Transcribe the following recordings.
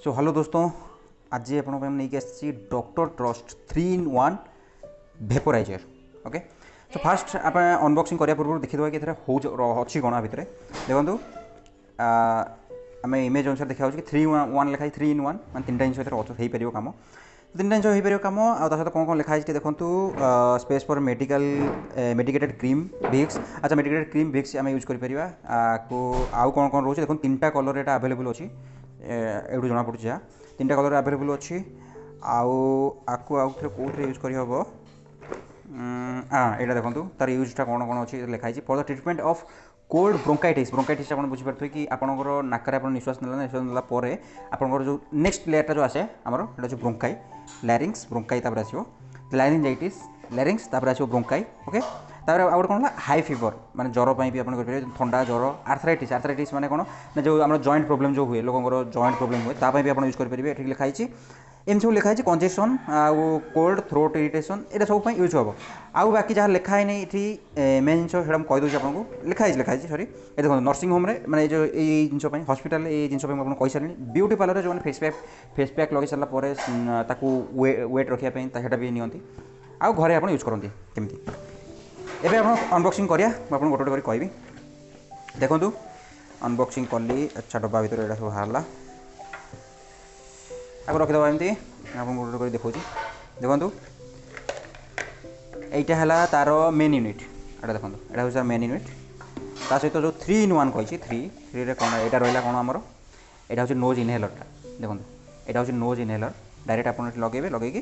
So hello दोस्तों, आज आपको नहीं आसी doctor trust 3-in-1 vaporiser. Okay, so fast आप अनबॉक्सिंग करने पूर्व देखीद कि अच्छी कौन भितर देखो आम इमेज अनुसार देखा कि 3-in-1 लिखाई 3-in-1 मान 3टा जिन हो पार कम 3टा जिन हो पार कम आसत कौन कौन लिखाई देखो space for medicated cream Vicks. अच्छा, मेडिकेटेड क्रीम भिक्स आम यूज कर आउ कौन कौन रोचे देखो 3टा कलर यहाँ आवेलेबल अच्छी एठू जना पड़ी जहाँ 3टा कलर आवेलेबल अच्छी आउ कौन यूज कर हम यहाँ देखो तार यूजटा कौन कौन अच्छी लिखाई for the treatment of cold bronchitis आप बुझीपारे कि आपंकर नाक निश्वास नाला आपंकर जो नेक्स्ट लेयरटा जो आसे आमर जो ब्रोंकाई लैरिंग्स ब्रोंकाई आसो लारिंजाइटिस लैरिंग्स आसो ब्रोंकाई। ओके, तापर आउ गोटे कौन हाई फीवर माने ज्वर भी आप ठंडा ज्वर आर्थराइटिस माने कौन ना जो आम जॉइंट प्रॉब्लम जो हुए लोकर जॉइंट प्रॉब्लम हुए तापाई भी आप यूज करेंगे। ये लिखाई एम सब लिखाई कंजेशन आउ कोल्ड थ्रोट इरिटेशन ये सब यूज हम आउ बाकी जहाँ लिखाई नहीं ये मेन जिन कहीदे आपको लिखाई सरी ये देखो नर्सिंग होम मैंने जो ये जिन हस्पिटाल ये जिन आपको कही सारे ब्यूटी पार्लर जो फेस पैक लगे सारापर वेट रखापी भी नियंती आउ घरे आप यूज करती केमती। एबे आप अनबॉक्सिंग करिया आपन गोटे गोटे करी देखु अनबॉक्सिंग कली। अच्छा, डब्बा भर यहाँ सब बाहर आप रखीद एमती आप गोटे गोटे देखा देखु यहाँ तार मेन यूनिट एटा देखो यहाँ हूँ मेन यूनिट ता सहित जो 3-in-1 कही 3 कौन यहाँ रहा कौन आमर यहाँ हूँ नोज इनहेलरटा देखो यहाँ हूँ नोज इनहेलर डायरेक्ट आप लगे लगे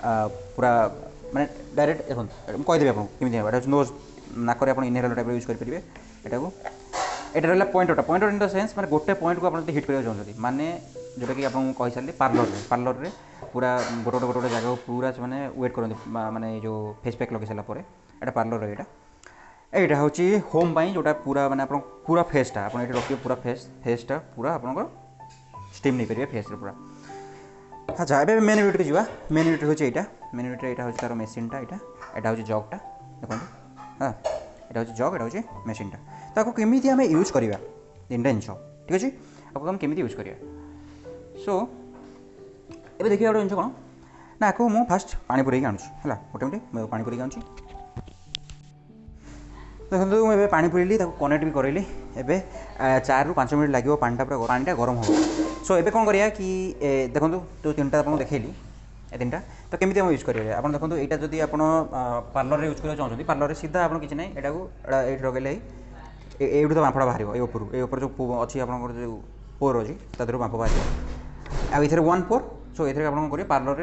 पूरा माने डायरेक्ट देखो कहीदेवी आपको केमी यहाँ नोज नाक आप इनहेलर टाइप यूज करेंगे। यहाँ रहा पॉइंट इन द सेन्स माने गोटे पॉइंट को आप हिट करना चाहते माने जोटा कि आपको कही सारे पार्लर रे पूरा गोटे गोटे जगह पूरा से वेट करते माने जो फेस पैक लगे सारापर यहाँ पार्लर यहाँ हूँ होम जोटा पूरा माने पूरा फेसटा आप रखिए पूरा फेसटा पूरा आप स्टीम नहीं करेंगे फेस पूरा। अच्छा, ए मेन यूनिट को जावा मेन यूनिट हूँ यहाँ मेन यूनिट यहाँ हूँ तार मेसीनटा यहाँ हूँ जगटा देखो हाँ यहाँ हूँ जग यहाँ हूँ मेसीनटा ताको केमी आम यूज करवा 3टा जिन ठीक अच्छे आपको आम केमी यूज करवा। सो ये देखिए गोटे जिन कौन ना आपको मुझे फास्ट पानी पूरे आणुची है गोटे मिनट पानी पूरे आणुची देखो मुझे पानी पूरेली कनेक्ट भी करेली एबे 4 ରୁ 5 मिनट लगे पानीटा पूरा पानीटा गरम हो। सो एबे कौन करिया कि देखो जो 3टा आपको देखली ए 3टा तो केमी हम यूज करेंगे आप देखो यहाँ जब आप पार्लर यूज करना चाहते पार्लर सीधा आप किसी ना यहाँ ये लगे ये तो बांफड़ा बाहर ये जो अच्छी आप जो पोर अच्छी तरह बांफ बाहर आउ 1 पोर। सो ये आप करेंगे पार्लर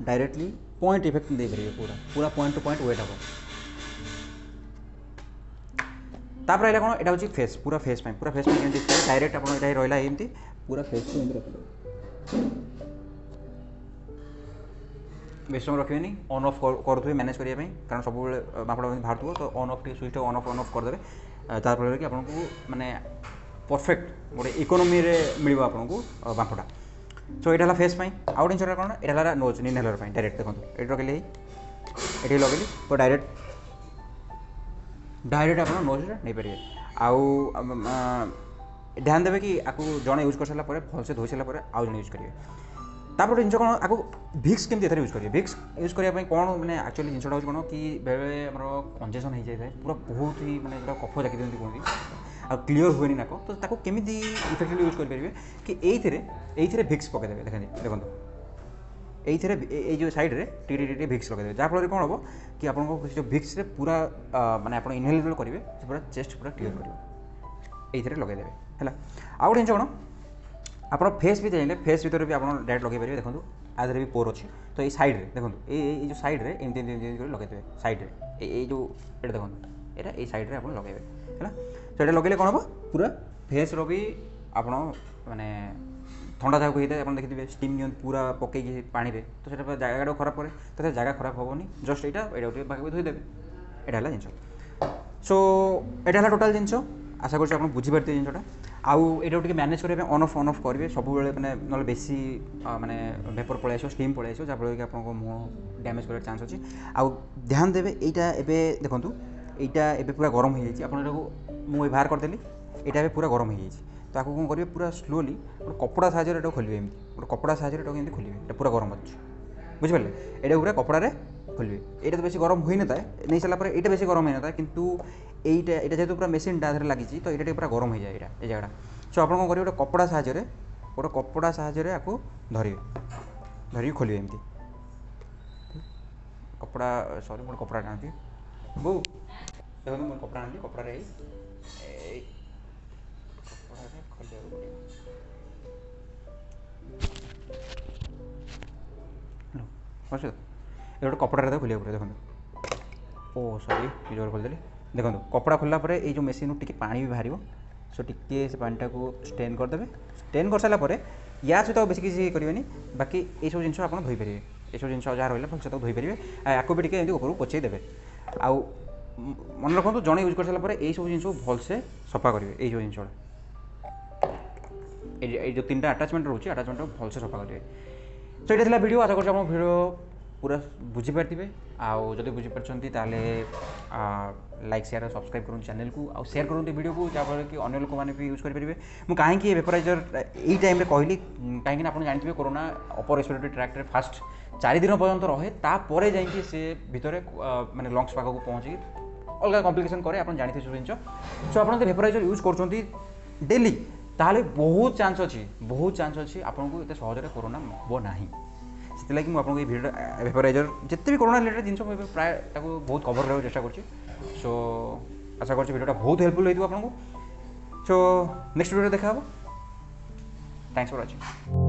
डायरेक्टली पॉइंट इफेक्ट दे पारे पूरा पूरा पॉइंट टू पॉइंट वेट हम तापर रहा कौन यहाँ हूँ फेस पूरा फेस डायरेक्ट आप रहा एमती पूरा फेस को रख बेस समय रखें ऑन ऑफ करुवे मैनेज करने कारण सब बांपड़ा बाहर थो तो on off switch on off करदे तार कि आपको माने परफेक्ट गोटे इकोनोमी मिल आपको बांपटा। सो यहाँ फेस आउ गए जिन कौन यहाँ नोज इनहेलर डायरेक्ट देखो ये रखिले ये लगेली तो डायरेक्ट आप नोज नहीं पारे आउ ध्यान देवे कि आपको जड़े यूज कर सारा भलसे धोई सारापर आउ जड़े यूज करेंगे। तापर जिन कौन आपको भिक्स केमती एथर यूज करेंगे भिक्स यूज करने कौन मैंने एक्चुअली जिनटा हूँ कौन कि बेले आम कंजेसन हो जाए पूरा बहुत ही मैंने जो कफ जाकी दिखती कहते आ क्लीयर हुए नाक तो केमी इफेक्टिवली यूज करेंगे कि ये भिक्स पकईदेवे देखो ये जो साइड्रे टी भिक्स लगेदेवे जहाँफल कौन हम कि आपको जो भिक्स पूरा माने आप इनहेल करेंगे पूरा चेस्ट पूरा क्लीयर कर ये लगेदेवे है। आउ गए कौन आप फेस भी चाहिए फेस भर भी आप डायरेक्ट लगे पारे देखो आधे भी पोर अच्छी तो ये सैड्रे देखो ये जो सैड्रे एमती लगेदेवे सैड्रे ये जो ये देखो यहाँ ये सैड्रे आप लगे है तो ये लगे कौन हम पूरा फेस भी आप माने ठंडा जगह होता है देखिए स्टीम नि पूरा पकई पानी में तो से जगह खराब कै तो जगह खराब हेनी जस्ट यहाँ धोईदेवे यहाँ है जिन। सो यहाँ टोटाल जिन आशा कर बुझीपारे जिनटा आउ ये मैनेज करने ऑन ऑफ करेंगे सब मैंने ना बेसी माने वेपर पलि आस स्टीम पलि आस जहाँफल कि आप मुँह डैमेज कर चान्स अच्छी आउ ध्यान देवे यहाँ एवं देखूँ यहाँ पूरा गरम हो जाए आप मुझे बाहर करदेली यहाँ पूरा गरम हो जाए तो आपको कौन करेंगे पूरा स्लोली गोटे कपड़ा साहाय्य खोलिए एमती गोटे कपड़ा साहाय्य एमती खोलिए ये पूरा गरम अच्छे बुझिपारे ये पूरा कपड़े खोलिए ये तो बेस गरम हो था नहीं सारा ये बेस गरम हो था कितु ये जेहतु पूरा मेसीन टा लगी तो ये पूरा गरम हो जाए ये जगह सो आप कौन करेंगे गोटे कपड़ा साहाय्य आपको धरिक खोलिए एमती कपड़ा सॉरी मोटे कपड़ा आनी बो देखो मोटे कपड़ा आनी कपड़ा खोल ये गोटे कपड़ा खोलिया पड़े देखो ओ सॉरी ये जोर खोलदेली देखो कपड़ा खोलला पर ये जो मेसीन टी पानी भी बाहर सो टी से पानीटा को स्टेन करदे स्टेन कर सारापर या सहित बेस किसी करेंगे बाकी ये सब जिन आप धोईपारे ये सब जिन जहाँ रहा भल से धोईपारे आपको भी टी ऊपर पोचे देवे आउ मन रखु जड़े यूज कर सारापर यही सब जिन भलसे सफा करेंगे यही सब जिन ये जो 3टा आटाचमेंट रोचे आटाचमेंट भलसे सफा करेंगे सो ये वीडियो आशा कर वीडियो पूरा बुझीपारे आउ जब बुझीपारे लाइक शेयर सब्सक्राइब करूँ चैनल को आउ शेयर करूँ वीडियो को जहाँफल कि अन्य लोक मैंने भी यूज करेंगे मुझे कहीं वेपराइजर यही टाइम कहली कहीं आप जानते corona upper respiratory tract fast 4 दिन पर्यंत रहे तापर जाइए से भितर माने लंग्स पाखक पहुँची अलग कम्प्लिकेशन करे आप जानते सब जिन सो आप वेपराइजर यूज कर डेली ताहले बहुत चांस अच्छी आपको ये सहजरे कोरोना हम ना से मुझे आपको भिडियो वेपराइजर जिते भी कोरोना रिलेटेड जिन प्राय बहुत कवर करने चेष्टा कर सो आशा कर भिडियोटा बहुत हेल्पफुल हो आपको सो नेक्स्ट वीडियो देखा थैंक्स फॉर वाचिंग।